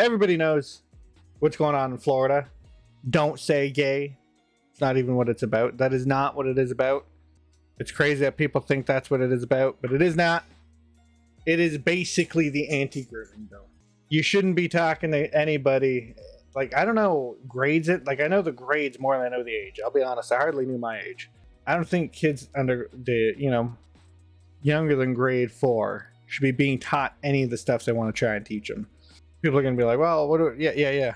everybody knows what's going on in Florida. Don't say gay. It's not even what it's about. That is not what it is about. It's crazy that people think that's what it is about, but it is not. It is basically the anti-grooming bill. You shouldn't be talking to anybody. Like, I don't know, grades it. Like, I know the grades more than I know the age. I'll be honest, I hardly knew my age. I don't think kids under the, younger than grade 4 should be being taught any of the stuff they want to try and teach them. People are going to be like, well, yeah.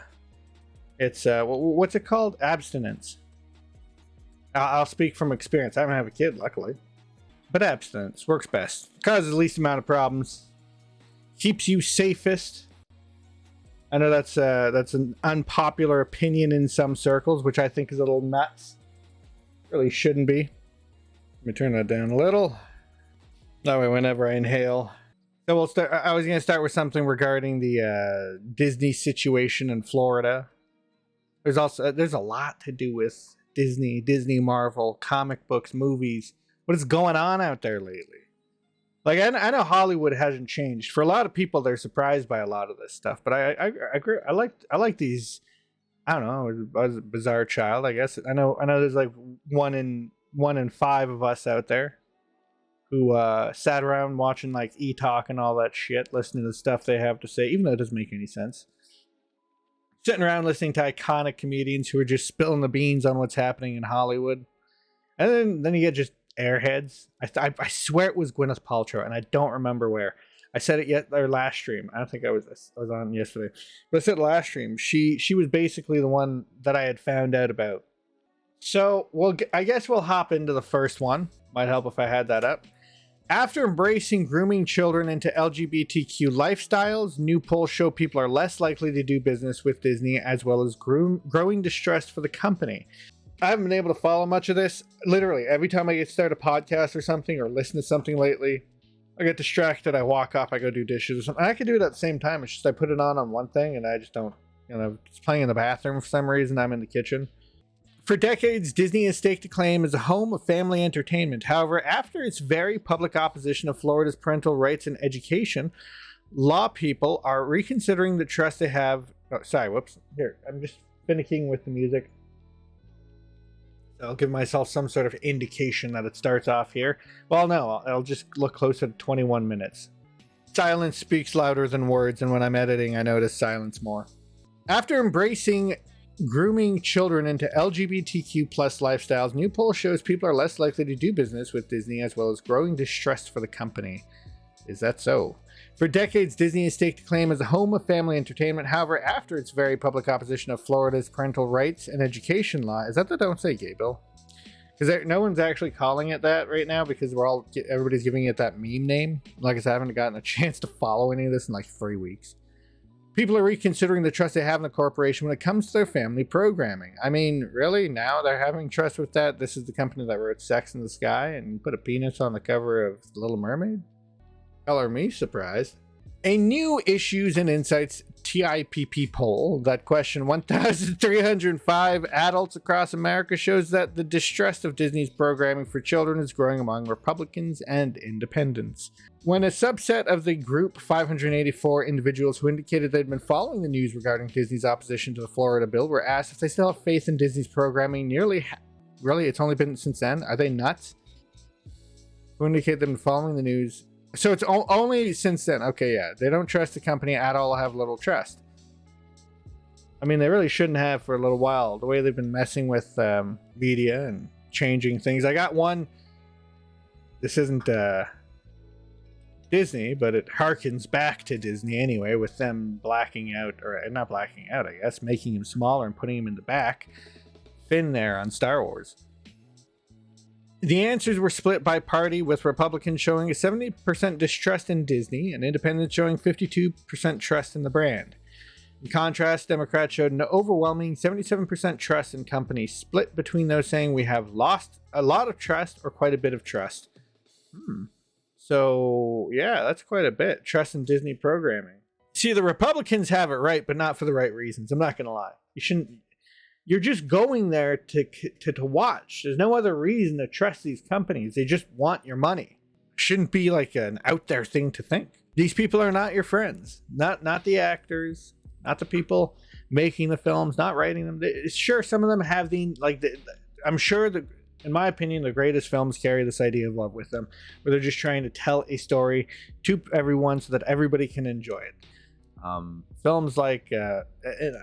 It's, what's it called? Abstinence. I'll speak from experience. I haven't had a kid, luckily. But abstinence works best. Causes the least amount of problems. Keeps you safest. I know that's an unpopular opinion in some circles, which I think is a little nuts. Really shouldn't be. Let me turn that down a little. That way, whenever I inhale. So we'll start. I was going to start with something regarding the Disney situation in Florida. There's a lot to do with Disney, Marvel, comic books, movies. What is going on out there lately? Like, I know Hollywood hasn't changed. For a lot of people, they're surprised by a lot of this stuff. But I agree. I like these. I don't know. I was a bizarre child, I guess. I know. There's like one in 5 of us out there who sat around watching like E-Talk and all that shit, listening to the stuff they have to say, even though it doesn't make any sense. Sitting around listening to iconic comedians who are just spilling the beans on what's happening in Hollywood, and then you get just airheads. I swear it was Gwyneth Paltrow, and I don't remember where. I said it last stream. I don't think I was on yesterday, but I said last stream. She was basically the one that I had found out about. So I guess we'll hop into the first one. Might help if I had that up. After embracing grooming children into LGBTQ lifestyles, new polls show people are less likely to do business with Disney, as well as growing distrust for the company. I haven't been able to follow much of this. Literally, every time I start a podcast or something or listen to something lately, I get distracted. I walk off, I go do dishes or something. And I can do it at the same time. It's just I put it on one thing and I just don't, it's playing in the bathroom for some reason. I'm in the kitchen. For decades, Disney has staked a claim as a home of family entertainment. However, after its very public opposition of Florida's parental rights in education, law people are reconsidering the trust they have. Oh, sorry, whoops. Here, I'm just finicking with the music. I'll give myself some sort of indication that it starts off here. Well, no, I'll just look closer to 21 minutes. Silence speaks louder than words, and when I'm editing, I notice silence more. After embracing grooming children into LGBTQ plus lifestyles, new poll shows people are less likely to do business with Disney, as well as growing distrust for the company. Is that so? For decades, Disney has staked a claim as a home of family entertainment. However, after its very public opposition of Florida's parental rights and education law, is that the Don't Say Gay bill? Because no one's actually calling it that right now because everybody's giving it that meme name. Like I said, I haven't gotten a chance to follow any of this in like 3 weeks. People are reconsidering the trust they have in the corporation when it comes to their family programming. I mean, really? Now they're having trust with that? This is the company that wrote Sex in the Sky and put a penis on the cover of The Little Mermaid? Color me surprised. A new Issues and Insights TIPP poll that questioned 1,305 adults across America shows that the distrust of Disney's programming for children is growing among Republicans and independents. When a subset of the group, 584 individuals who indicated they'd been following the news regarding Disney's opposition to the Florida bill, were asked if they still have faith in Disney's programming, really, it's only been since then? Are they nuts? Who indicated they've been following the news? So it's only since then. Okay, yeah. They don't trust the company at all, have little trust. I mean, they really shouldn't have for a little while. The way they've been messing with media and changing things. I got one. This isn't Disney, but it harkens back to Disney anyway, with them blacking out, or not blacking out, I guess, making him smaller and putting him in the back. Finn there on Star Wars. The answers were split by party, with Republicans showing a 70% distrust in Disney and independents showing 52% trust in the brand. In contrast, Democrats showed an overwhelming 77% trust in companies, split between those saying we have lost a lot of trust or quite a bit of trust. So, yeah, that's quite a bit. Trust in Disney programming. See, the Republicans have it right, but not for the right reasons. I'm not going to lie. You're just going there to watch. There's no other reason to trust these companies. They just want your money. Shouldn't be like an out there thing to think. These people are not your friends. Not the actors, not the people making the films, not writing them. Sure, some of them have I'm sure that, in my opinion, the greatest films carry this idea of love with them, where they're just trying to tell a story to everyone so that everybody can enjoy it. Films like,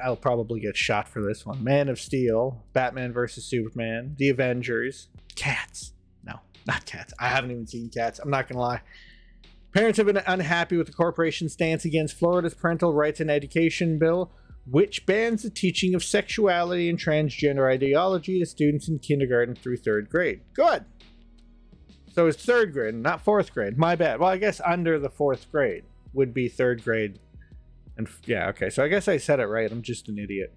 I'll probably get shot for this one, Man of Steel, Batman vs. Superman, The Avengers, Cats. No, not Cats. I haven't even seen Cats. I'm not going to lie. Parents have been unhappy with the corporation's stance against Florida's Parental Rights and Education Bill, which bans the teaching of sexuality and transgender ideology to students in kindergarten through 3rd grade. Good. So it's 3rd grade, not 4th grade. My bad. Well, I guess under the 4th grade would be 3rd grade. And yeah, okay. So I guess I said it right. I'm just an idiot.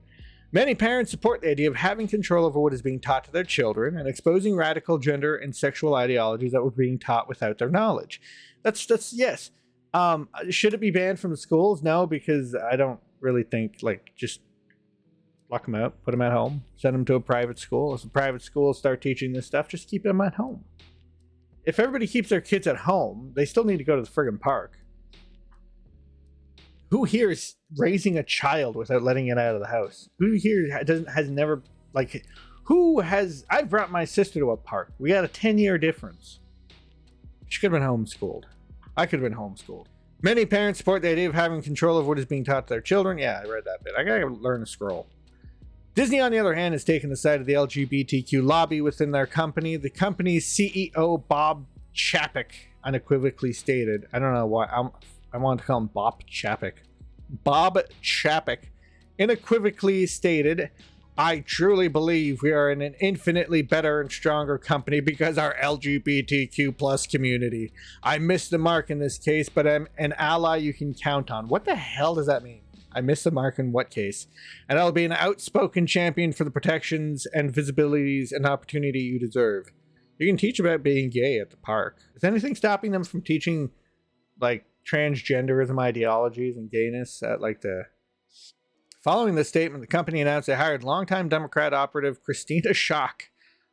Many parents support the idea of having control over what is being taught to their children and exposing radical gender and sexual ideologies that were being taught without their knowledge. That's yes. Should it be banned from the schools? No, because I don't really think, just lock them out, put them at home, send them to a private school. If the private schools start teaching this stuff, just keep them at home. If everybody keeps their kids at home, they still need to go to the friggin' park. Who here is raising a child without letting it out of the house? Who here has never, I've brought my sister to a park. We had a 10-year difference. She could have been homeschooled. I could have been homeschooled. Many parents support the idea of having control of what is being taught to their children. Yeah, I read that bit. I gotta learn to scroll. Disney, on the other hand, has taken the side of the LGBTQ lobby within their company. The company's CEO, Bob Chapek, unequivocally stated, I don't know why, I want to call him Bob Chapek. Bob Chapek unequivocally stated, I truly believe we are in an infinitely better and stronger company because our LGBTQ plus community. I missed the mark in this case, but I'm an ally you can count on. What the hell does that mean? I missed the mark in what case? And I'll be an outspoken champion for the protections and visibilities and opportunity you deserve. You can teach about being gay at the park. Is anything stopping them from teaching, transgenderism ideologies and gayness at, Following this statement, the company announced they hired longtime Democrat operative Christina Schock,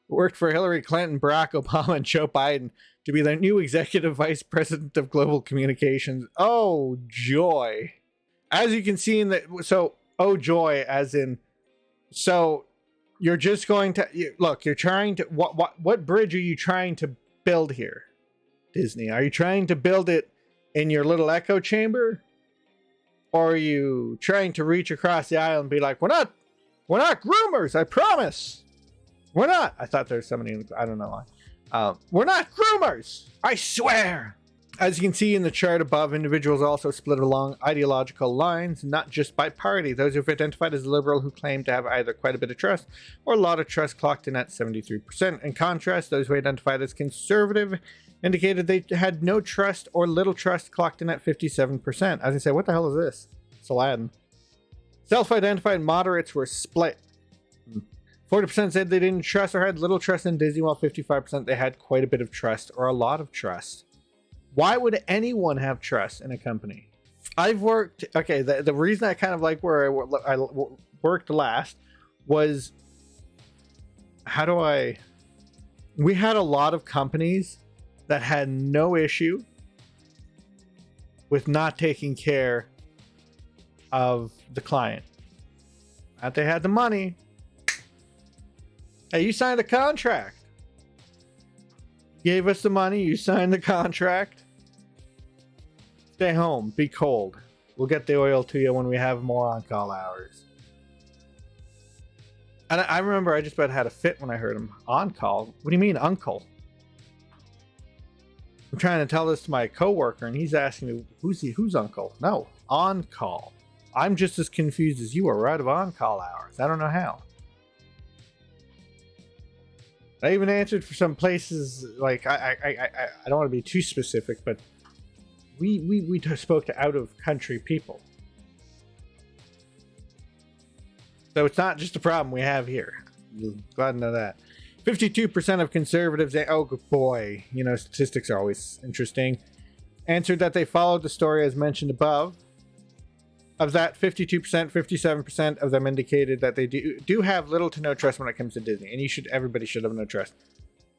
who worked for Hillary Clinton, Barack Obama, and Joe Biden, to be their new executive vice president of global communications. Oh, joy. As you can see oh, joy, as in, so you're just going to, you're trying to, what bridge are you trying to build here, Disney? Are you trying to build it in your little echo chamber? Or are you trying to reach across the aisle and be like, we're not groomers, I promise. We're not. I thought there was somebody, I don't know why. We're not groomers, I swear. As you can see in the chart above, individuals also split along ideological lines, not just by party. Those who've identified as liberal who claim to have either quite a bit of trust or a lot of trust clocked in at 73%. In contrast, those who identified as conservative indicated they had no trust or little trust clocked in at 57%. As I say, what the hell is this? It's Aladdin. Self-identified moderates were split. 40% said they didn't trust or had little trust in Disney, while 55% they had quite a bit of trust or a lot of trust. Why would anyone have trust in a company? I've worked, the reason I kind of like where I worked last was, we had a lot of companies that had no issue with not taking care of the client. That they had the money. Hey, you signed a contract. Gave us the money, you signed the contract. Stay home, be cold. We'll get the oil to you when we have more on-call hours. And I remember I just about had a fit when I heard him. On-call? What do you mean, uncle? I'm trying to tell this to my coworker, and he's asking me, who's uncle? No, on-call. I'm just as confused as you are. We're out of on-call hours. I don't know how. I even answered for some places, I don't want to be too specific, but we spoke to out-of-country people. So it's not just a problem we have here. Glad to know that. 52% of conservatives, oh boy, statistics are always interesting, answered that they followed the story as mentioned above. Of that, 52%, 57% of them indicated that they do have little to no trust when it comes to Disney. And everybody should have no trust.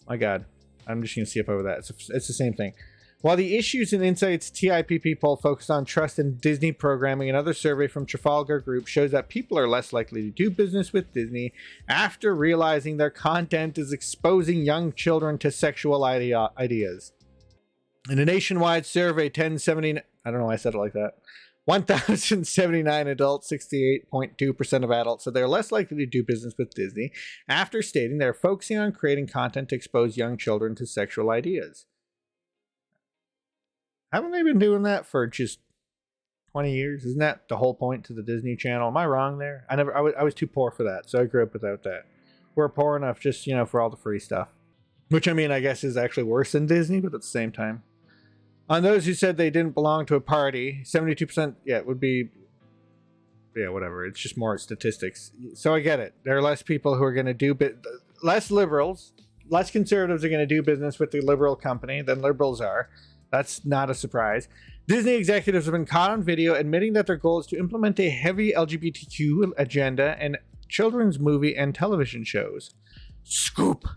My God, I'm just going to skip over that. It's the same thing. While the Issues and Insights TIPP poll focused on trust in Disney programming, another survey from Trafalgar Group shows that people are less likely to do business with Disney after realizing their content is exposing young children to sexual ideas. In a nationwide survey, 1079, I don't know why I said it like that, 1,079 adults, 68.2% of adults said they're less likely to do business with Disney after stating they're focusing on creating content to expose young children to sexual ideas. Haven't they been doing that for just 20 years? Isn't that the whole point to the Disney Channel? Am I wrong there? I was too poor for that, so I grew up without that. We're poor enough just, for all the free stuff. Which, I mean, I guess is actually worse than Disney, but at the same time. On those who said they didn't belong to a party, 72%, it would be, whatever. It's just more statistics. So I get it. There are less people who are going to do, less liberals, less conservatives are going to do business with the liberal company than liberals are. That's not a surprise. Disney executives have been caught on video admitting that their goal is to implement a heavy LGBTQ agenda in children's movie and television shows. Scoop!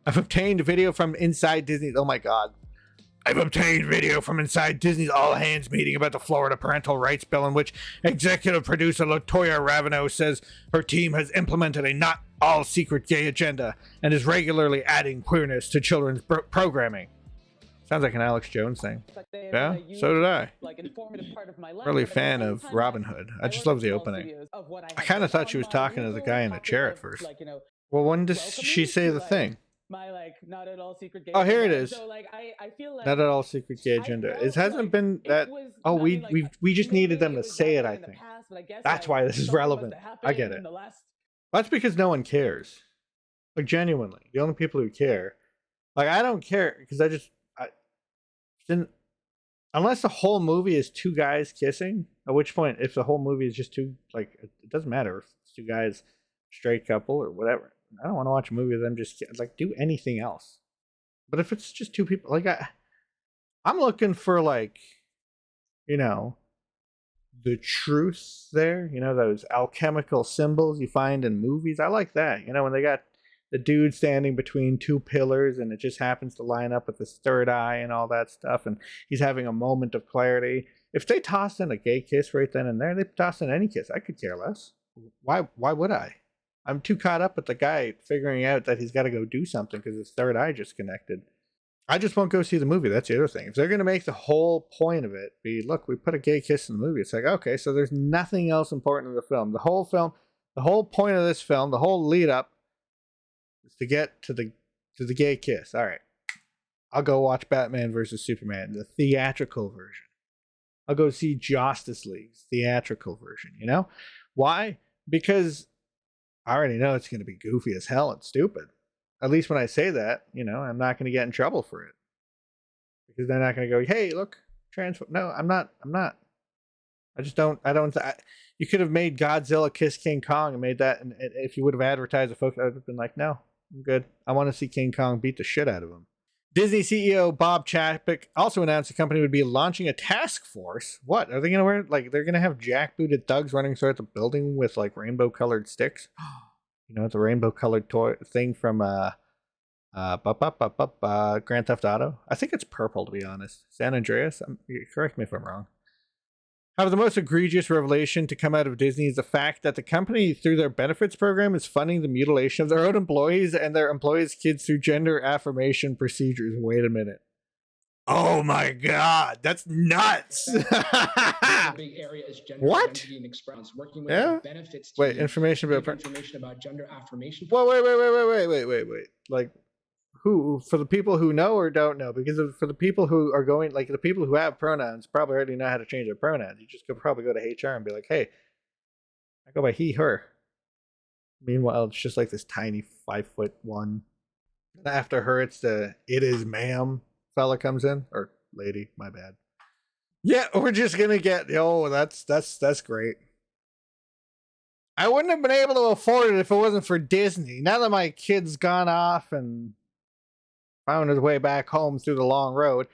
I've obtained video from inside Disney. Oh my god. I've obtained video from inside Disney's all-hands meeting about the Florida Parental Rights Bill, in which executive producer LaToya Ravino says her team has implemented a not all-secret gay agenda and is regularly adding queerness to children's programming. Sounds like an Alex Jones thing. Yeah, so did I. Really a fan of Robin Hood. I just love the opening. I kind of thought she was talking to the guy in the chair at first. Well, when does she say the thing? Not at all secret gay. Oh, here it is. So I feel like not at all secret gay agenda. It hasn't been that. Oh, we just needed them to say it. I think that's why this is relevant. I get it. That's because no one cares. Like genuinely, the only people who care. Like I don't care because I didn't. Unless the whole movie is two guys kissing, at which point, if the whole movie is just two, like it doesn't matter if it's two guys, straight couple or whatever. I don't want to watch a movie of them just like do anything else. But if it's just two people, like I'm looking for like, the truth there. Those alchemical symbols you find in movies. I like that. When they got the dude standing between two pillars and it just happens to line up with his third eye and all that stuff, and he's having a moment of clarity. If they tossed in a gay kiss right then and there, they tossed in any kiss. I could care less. Why would I? I'm too caught up with the guy figuring out that he's got to go do something because his third eye just connected. I just won't go see the movie. That's the other thing. If they're going to make the whole point of it be, look, we put a gay kiss in the movie, it's like, okay, so there's nothing else important in the film. The whole point of this film, the whole lead up is to get to the gay kiss. All right. I'll go watch Batman versus Superman, the theatrical version. I'll go see Justice League's theatrical version, Why? Because I already know it's going to be goofy as hell and stupid. At least when I say that, I'm not going to get in trouble for it. Because they're not going to go, hey, look, no, I'm not. You could have made Godzilla kiss King Kong and made that, and if you would have advertised it, folks, I would have been like, no, I'm good. I want to see King Kong beat the shit out of him. Disney CEO Bob Chapek also announced the company would be launching a task force. What? Are they going to wear, they're going to have jackbooted thugs running throughout the building with, rainbow-colored sticks? The rainbow-colored toy thing from Grand Theft Auto? I think it's purple, to be honest. San Andreas? Correct me if I'm wrong. However, the most egregious revelation to come out of Disney is the fact that the company, through their benefits program, is funding the mutilation of their own employees and their employees' kids through gender affirmation procedures. Wait a minute. Oh my god, that's nuts! Big area is gender what? identity and expression. Working with yeah? benefits wait, information about gender affirmation. Well, wait. Like, who, for the people who know or don't know, because for the people who are going, the people who have pronouns probably already know how to change their pronouns. You just could probably go to HR and be like, hey, I go by he, her. Meanwhile, it's just like this tiny 5'1". And after her, it's the it is ma'am fella comes in, or lady, my bad. Yeah, we're just gonna get, that's great. I wouldn't have been able to afford it if it wasn't for Disney. Now that my kid's gone off and found his way back home through the long road,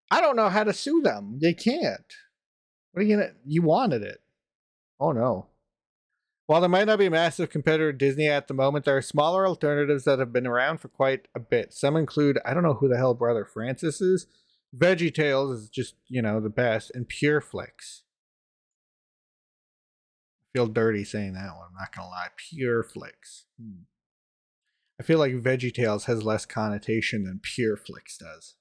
I don't know how to sue them. They can't. What are you gonna? You wanted it. Oh no. While there might not be a massive competitor to Disney at the moment, there are smaller alternatives that have been around for quite a bit. Some include, I don't know who the hell Brother Francis is, VeggieTales is just, the best. And Pure Flix. I feel dirty saying that one. I'm not going to lie. Pure Flix. I feel like VeggieTales has less connotation than Pure Flix does.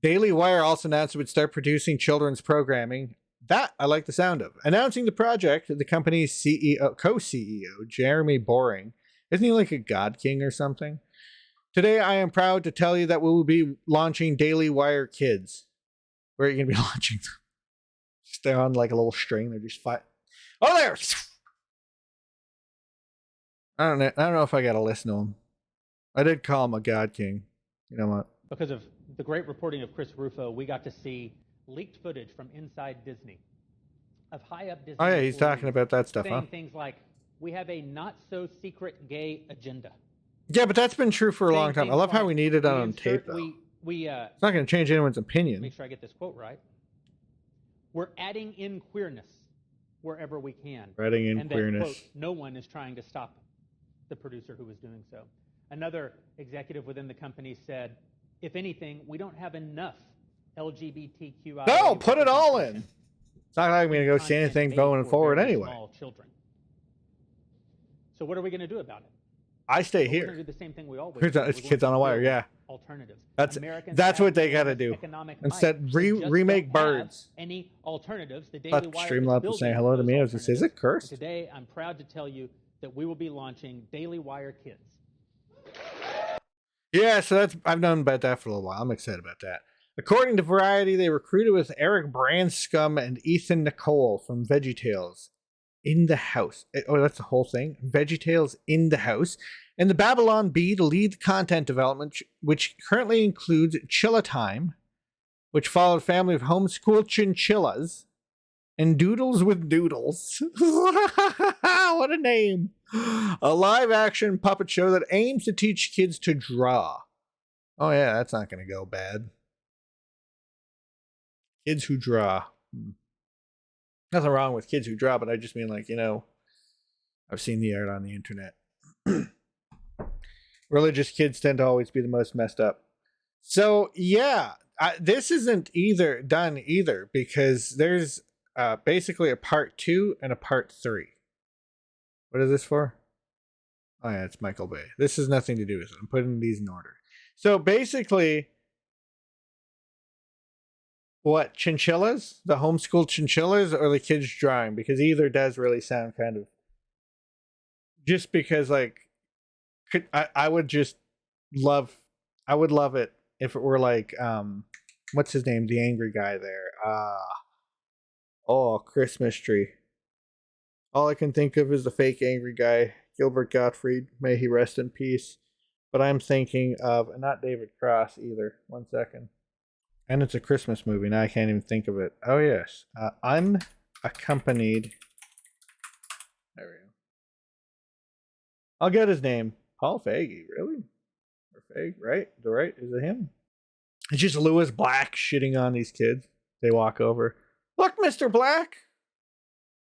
Daily Wire also announced it would start producing children's programming. That I like the sound of. Announcing the project, the company's co-CEO, Jeremy Boring, isn't he like a god king or something? Today, I am proud to tell you that we will be launching Daily Wire Kids. Where are you going to be launching them? Just they're on like a little string. They're just fight. Oh, there! I don't know if I got to listen to him. I did call him a god king. You know what? Because of the great reporting of Chris Rufo, we got to see leaked footage from inside Disney of high-up Disney. Oh, yeah, he's talking about that stuff, saying huh? things like, we have a not-so-secret gay agenda. Yeah, but that's been true for a long time. I love how we need it on tape, though. It's not going to change anyone's opinion. Make sure I get this quote right. We're adding in queerness wherever we can. Adding in and queerness. That, quote, no one is trying to stop the producer who was doing so. Another executive within the company said, if anything, we don't have enough LGBTQI. No, put it all in. It's not like I'm going to go see anything going forward anyway. Small children. So what are we going to do about it? I stay We're here. going to do the same thing we always Here's do. it's Kids on a Wire, yeah. Alternatives. That's what they got to do. Instead, remake Birds. Any alternatives? The Daily But Wire Streamlabs was saying hello to me. I was going to say, is it cursed? Today, I'm proud to tell you that we will be launching Daily Wire Kids. Yeah, so I've known about that for a little while. I'm excited about that. According to Variety, they recruited with Eric Branscombe and Ethan Nicole from VeggieTales in the house. Oh, that's the whole thing. VeggieTales in the house. And the Babylon Bee to lead content development, which currently includes Chilla Time, which followed a family of homeschool chinchillas, and Doodles with Doodles. What a name. A live-action puppet show that aims to teach kids to draw. Oh, yeah, that's not going to go bad. Kids who draw. Nothing wrong with kids who draw, but I just mean like, I've seen the art on the internet. Religious kids tend to always be the most messed up. So, yeah, this isn't done either because there's basically a part 2 and a part 3. What is this for? Oh, yeah, it's Michael Bay. This has nothing to do with it. I'm putting these in order. So, basically, what, chinchillas? The homeschool chinchillas or the kids drawing? Because either does really sound kind of... Just because, like, I would love it if it were like, what's his name? The angry guy there. Christmas Tree. All I can think of is the fake angry guy, Gilbert Gottfried. May he rest in peace. But I'm thinking of, not David Cross either. 1 second. And it's a Christmas movie. Now I can't even think of it. Oh, yes. Unaccompanied. There we go. I'll get his name. Paul Feig, really? Or Feig, right? Is it him? It's just Lewis Black shitting on these kids. They walk over. Look, Mr. Black.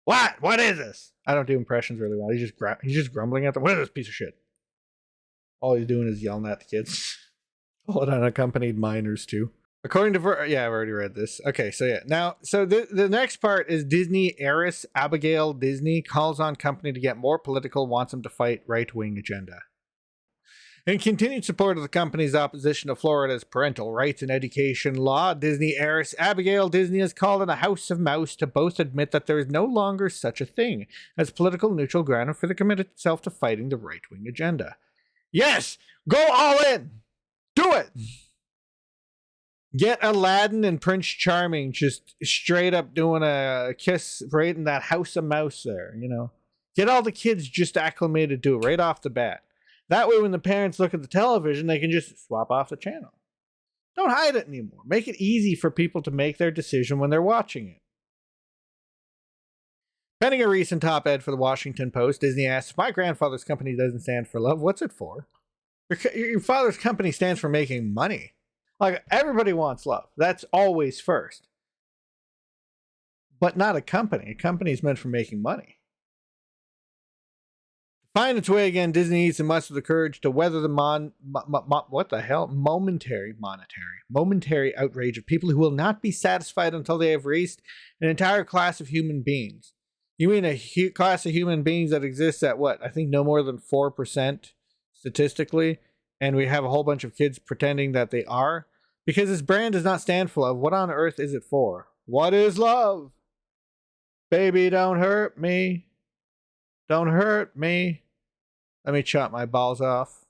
What? What is this? I don't do impressions really well. He's just grumbling at them. What is this piece of shit? All he's doing is yelling at the kids. All unaccompanied minors too. According to I've already read this. Okay, so yeah. Now, so the next part is Disney heiress Abigail Disney calls on company to get more political, wants them to fight right-wing agenda. In continued support of the company's opposition to Florida's parental rights and education law, Disney heiress Abigail Disney has called on the House of Mouse to both admit that there is no longer such a thing as political neutral ground for the committed itself to fighting the right-wing agenda. Yes! Go all in! Do it! Get Aladdin and Prince Charming just straight up doing a kiss right in that House of Mouse there, Get all the kids just acclimated to it right off the bat. That way when the parents look at the television, they can just swap off the channel. Don't hide it anymore. Make it easy for people to make their decision when they're watching it. Penning a recent op-ed for the Washington Post, Disney asked, if my grandfather's company doesn't stand for love, what's it for? Your father's company stands for making money. Like, everybody wants love. That's always first. But not a company. A company is meant for making money. Find its way again, Disney needs to muster the courage to weather the momentary outrage of people who will not be satisfied until they have raised an entire class of human beings. You mean a class of human beings that exists at what? I think no more than 4% statistically, and we have a whole bunch of kids pretending that they are? Because this brand does not stand for love. What on earth is it for? What is love? Baby, don't hurt me. Don't hurt me. Let me chop my balls off.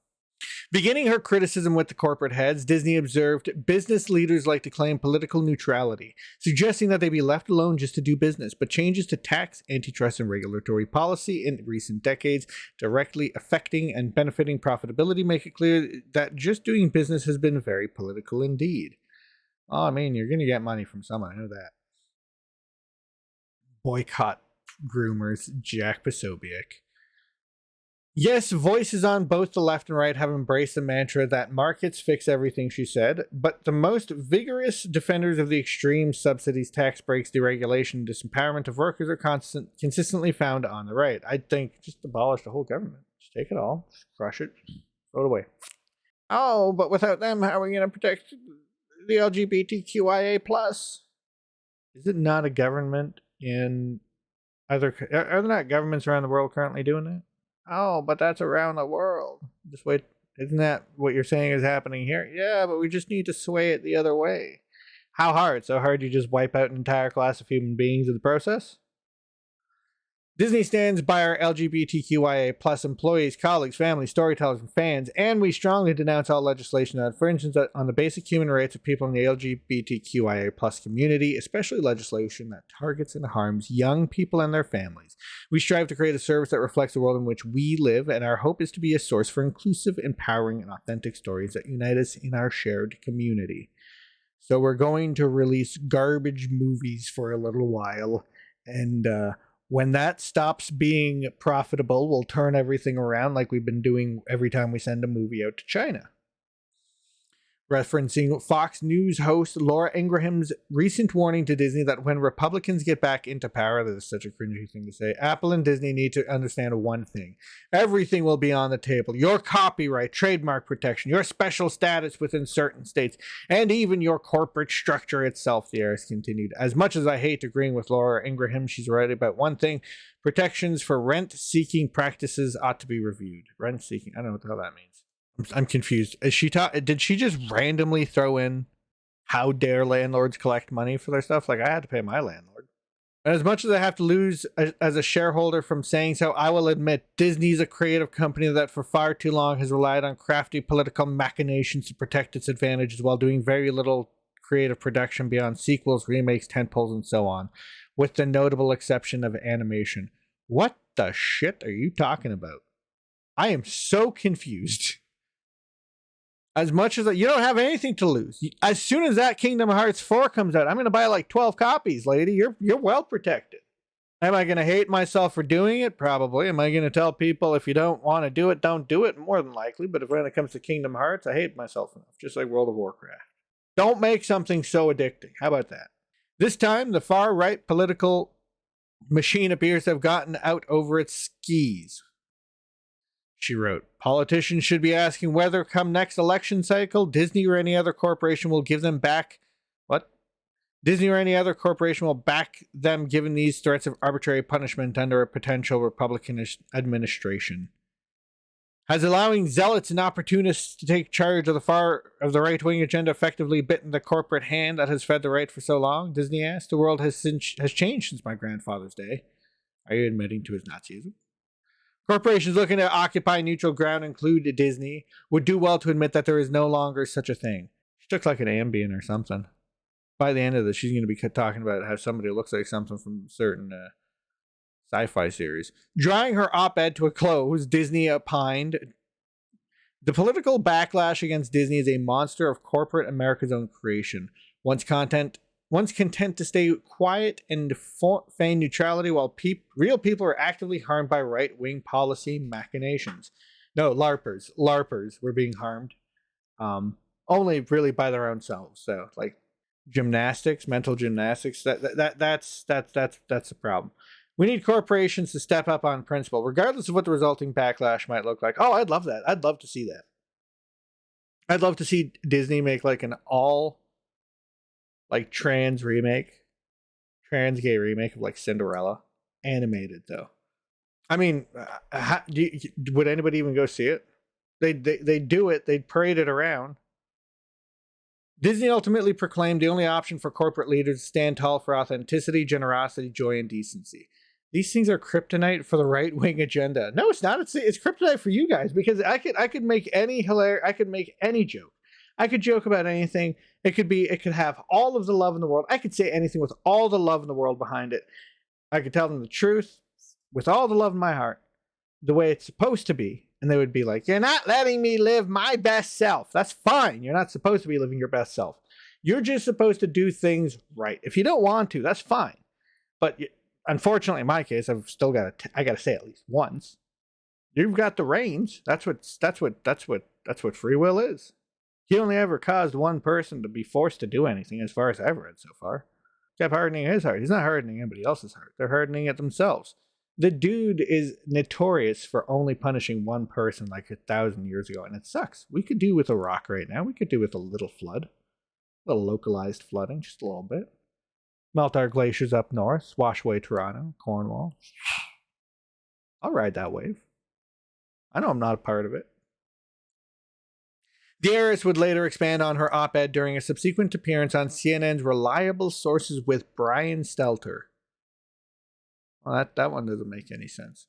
Beginning her criticism with the corporate heads, Disney observed, business leaders like to claim political neutrality, suggesting that they be left alone just to do business, but changes to tax, antitrust, and regulatory policy in recent decades, directly affecting and benefiting profitability, make it clear that just doing business has been very political indeed. Oh, I mean, you're going to get money from someone, I know that. Boycott groomers, Jack Posobiec. Yes, voices on both the left and right have embraced the mantra that markets fix everything, she said, but the most vigorous defenders of the extreme subsidies, tax breaks, deregulation, and disempowerment of workers are consistently found on the right. I think just abolish the whole government. Just take it all, just crush it, throw it away. Oh, but without them, how are we going to protect the LGBTQIA+. Is it not a government in other... Are there not governments around the world currently doing that? Oh, but that's around the world. Just wait. Isn't that what you're saying is happening here? Yeah, but we just need to sway it the other way. How hard? So hard you just wipe out an entire class of human beings in the process? Disney stands by our LGBTQIA plus employees, colleagues, families, storytellers, and fans, and we strongly denounce all legislation that infringes on the basic human rights of people in the LGBTQIA plus community, especially legislation that targets and harms young people and their families. We strive to create a service that reflects the world in which we live, and our hope is to be a source for inclusive, empowering, and authentic stories that unite us in our shared community. So we're going to release garbage movies for a little while, and when that stops being profitable, we'll turn everything around like we've been doing every time we send a movie out to China. Referencing Fox News host Laura Ingraham's recent warning to Disney that when Republicans get back into power, that is such a cringy thing to say, Apple and Disney need to understand one thing. Everything will be on the table. Your copyright, trademark protection, your special status within certain states, and even your corporate structure itself, the heiress continued. As much as I hate agreeing with Laura Ingraham, she's right about one thing. Protections for rent-seeking practices ought to be reviewed. Rent-seeking, I don't know what the hell that means. I'm confused. Did she just randomly throw in how dare landlords collect money for their stuff? Like, I had to pay my landlord. And as much as I have to lose as a shareholder from saying so, I will admit Disney's a creative company that for far too long has relied on crafty political machinations to protect its advantages while doing very little creative production beyond sequels, remakes, tentpoles, and so on, with the notable exception of animation. What the shit are you talking about? I am so confused. As much as you don't have anything to lose. As soon as that Kingdom Hearts 4 comes out, I'm going to buy like 12 copies, lady. You're well protected. Am I going to hate myself for doing it? Probably. Am I going to tell people if you don't want to do it, don't do it? More than likely. But when it comes to Kingdom Hearts, I hate myself enough. Just like World of Warcraft. Don't make something so addicting. How about that? This time, the far-right political machine appears to have gotten out over its skis. She wrote, politicians should be asking whether come next election cycle, Disney or any other corporation will give them back. What? Disney or any other corporation will back them given these threats of arbitrary punishment under a potential Republican administration. Has allowing zealots and opportunists to take charge of the right-wing agenda effectively bitten the corporate hand that has fed the right for so long? Disney asked. The world has changed since my grandfather's day. Are you admitting to his Nazism? Corporations looking to occupy neutral ground, include Disney, would do well to admit that there is no longer such a thing. She looks like an Ambien or something. By the end of this, she's going to be talking about how somebody looks like something from a certain sci-fi series. Drawing her op-ed to a close, Disney opined, the political backlash against Disney is a monster of corporate America's own creation. Once content to stay quiet and feign neutrality while real people are actively harmed by right-wing policy machinations. No, LARPers were being harmed. Only really by their own selves. So, like, gymnastics, mental gymnastics, that's the problem. We need corporations to step up on principle, regardless of what the resulting backlash might look like. Oh, I'd love that. I'd love to see that. I'd love to see Disney make like an all like trans gay remake of like Cinderella, animated though. I mean, would anybody even go see it? They do it. They'd parade it around. Disney ultimately proclaimed the only option for corporate leaders to stand tall for authenticity, generosity, joy, and decency. These things are kryptonite for the right-wing agenda. No, it's not. It's kryptonite for you guys, because I could make any I could make any joke. I could joke about anything. It could have all of the love in the world. I could say anything with all the love in the world behind it. I could tell them the truth with all the love in my heart, the way it's supposed to be. And they would be like, you're not letting me live my best self. That's fine. You're not supposed to be living your best self. You're just supposed to do things right. If you don't want to, that's fine. But unfortunately, in my case, I've still got I got to say at least once. You've got the reins. That's what free will is. He only ever caused one person to be forced to do anything, as far as I've read so far. Kept hardening his heart. He's not hardening anybody else's heart. They're hardening it themselves. The dude is notorious for only punishing one person like 1,000 years ago, and it sucks. We could do with a rock right now. We could do with a little flood. A little localized flooding, just a little bit. Melt our glaciers up north, wash away Toronto, Cornwall. I'll ride that wave. I know I'm not a part of it. The heiress would later expand on her op-ed during a subsequent appearance on CNN's Reliable Sources with Brian Stelter. Well, that one doesn't make any sense.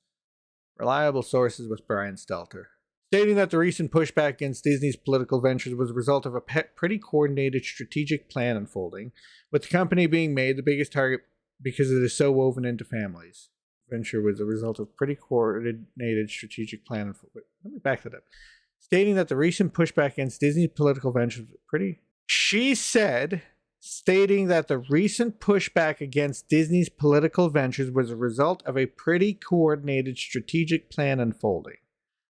Reliable Sources with Brian Stelter. Stating that the recent pushback against Disney's political ventures was a result of a pretty coordinated strategic plan unfolding, with the company being made the biggest target because it is so woven into families. Venture was a result of pretty coordinated strategic plan unfolding. Let me back that up. Stating that the recent pushback against Disney's political ventures was pretty... She said... Stating that the recent pushback against Disney's political ventures was a result of a pretty coordinated strategic plan unfolding.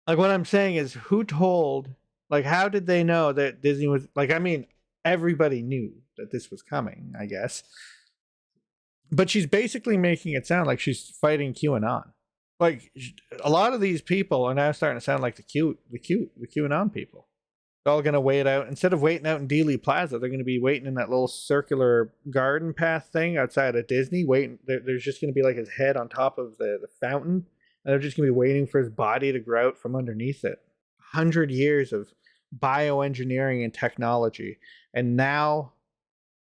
Like, what I'm saying is, who told, like, how did they know that Disney was, like, I mean, everybody knew that this was coming, I guess. But she's basically making it sound like she's fighting QAnon. Like, a lot of these people are now starting to sound like the QAnon people. They're all going to wait out. Instead of waiting out in Dealey Plaza, they're going to be waiting in that little circular garden path thing outside of Disney. Waiting. There's just going to be like his head on top of the fountain. And they're just going to be waiting for his body to grow out from underneath it. 100 years of bioengineering and technology. And now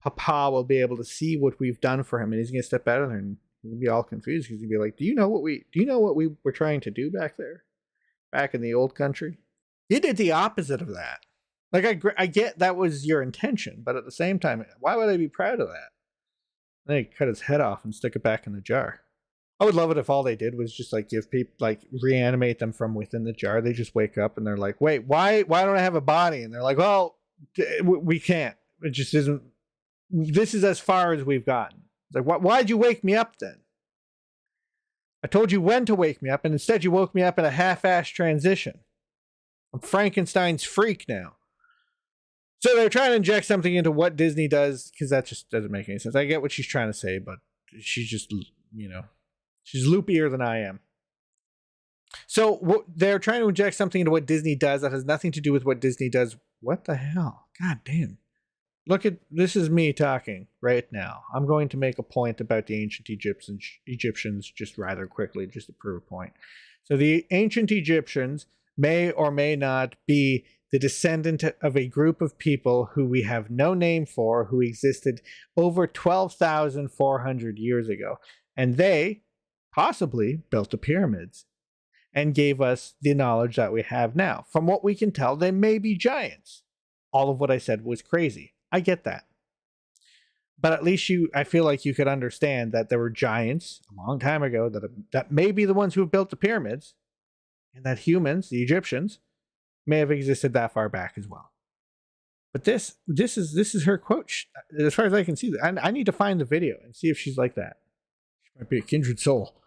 Papa will be able to see what we've done for him. And he's going to step out of there and he's going to be all confused. He's going to be like, do you know what we were trying to do back there? Back in the old country? You did the opposite of that. Like, I get that was your intention, but at the same time, why would I be proud of that? Then he cut his head off and stick it back in the jar. I would love it if all they did was just like give people, like, reanimate them from within the jar. They just wake up and they're like, wait, why don't I have a body? And they're like, well, we can't. It just isn't. This is as far as we've gotten. It's like, why'd you wake me up then? I told you when to wake me up, and instead you woke me up in a half-assed transition. I'm Frankenstein's freak now. So they're trying to inject something into what Disney does, because that just doesn't make any sense. I get what she's trying to say, but she's just, she's loopier than I am. So they're trying to inject something into what Disney does that has nothing to do with what Disney does. What the hell? God damn. This is me talking right now. I'm going to make a point about the ancient Egyptians just rather quickly, just to prove a point. So the ancient Egyptians may or may not be the descendant of a group of people who we have no name for, who existed over 12,400 years ago. And they possibly built the pyramids and gave us the knowledge that we have now. From what we can tell, they may be giants. All of what I said was crazy. I get that. But at least I feel like you could understand that there were giants a long time ago that may be the ones who have built the pyramids, and that humans, the Egyptians, may have existed that far back as well. But this is her quote. As far as I can see, I need to find the video and see if she's like that. She might be a kindred soul.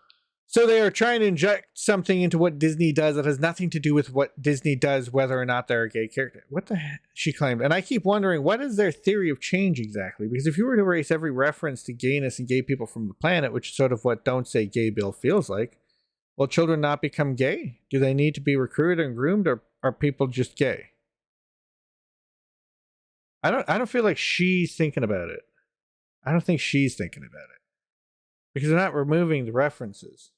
So they are trying to inject something into what Disney does that has nothing to do with what Disney does, whether or not they're a gay character. What the heck? She claimed. And I keep wondering, what is their theory of change exactly? Because if you were to erase every reference to gayness and gay people from the planet, which is sort of what Don't Say Gay Bill feels like, will children not become gay? Do they need to be recruited and groomed, or are people just gay? I don't feel like she's thinking about it. I don't think she's thinking about it. Because they're not removing the references.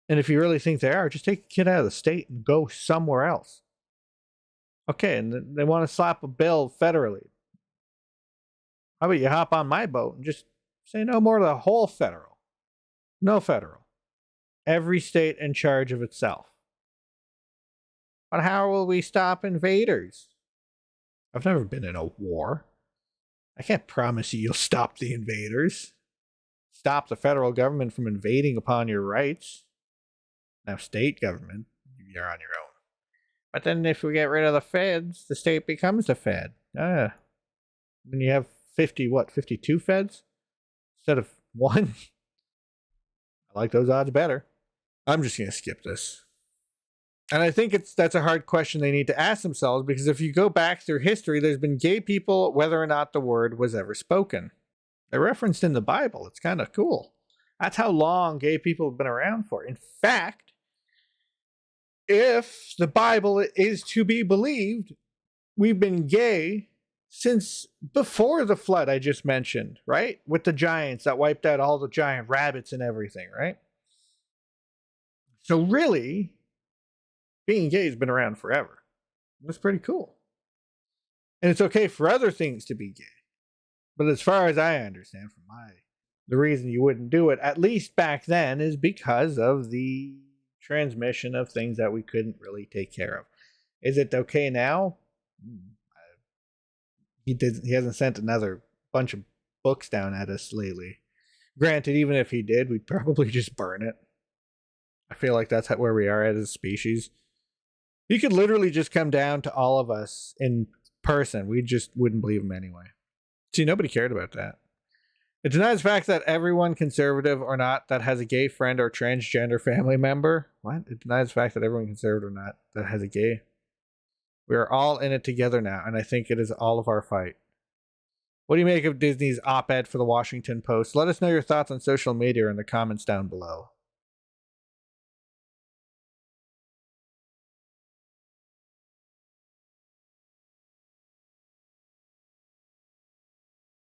And if you really think they are, just take a kid out of the state and go somewhere else. Okay, and they want to slap a bill federally. How about you hop on my boat and just say no more to the whole federal? No federal. Every state in charge of itself. But how will we stop invaders? I've never been in a war. I can't promise you you'll stop the invaders. Stop the federal government from invading upon your rights. Now, state government, you're on your own. But then if we get rid of the feds, the state becomes the fed. When you have 52 feds instead of one? I like those odds better. I'm just going to skip this. And I think that's a hard question they need to ask themselves, because if you go back through history, there's been gay people whether or not the word was ever spoken. They're referenced in the Bible. It's kind of cool. That's how long gay people have been around for. In fact, if the Bible is to be believed, we've been gay since before the flood I just mentioned, right? With the giants that wiped out all the giant rabbits and everything, right? So really, being gay has been around forever. That's pretty cool. And it's okay for other things to be gay. But as far as I understand from the reason you wouldn't do it, at least back then, is because of the transmission of things that we couldn't really take care of. Is it okay now? He hasn't sent another bunch of books down at us lately. Granted, even if he did, we'd probably just burn it. I feel like that's where we are as a species. He could literally just come down to all of us in person. We just wouldn't believe him anyway. See, nobody cared about that. It denies the fact that everyone, conservative or not, that has a gay friend or transgender family member. What? It denies the fact that everyone, conservative or not, that has a gay. We are all in it together now, and I think it is all of our fight. What do you make of Disney's op-ed for the Washington Post? Let us know your thoughts on social media or in the comments down below.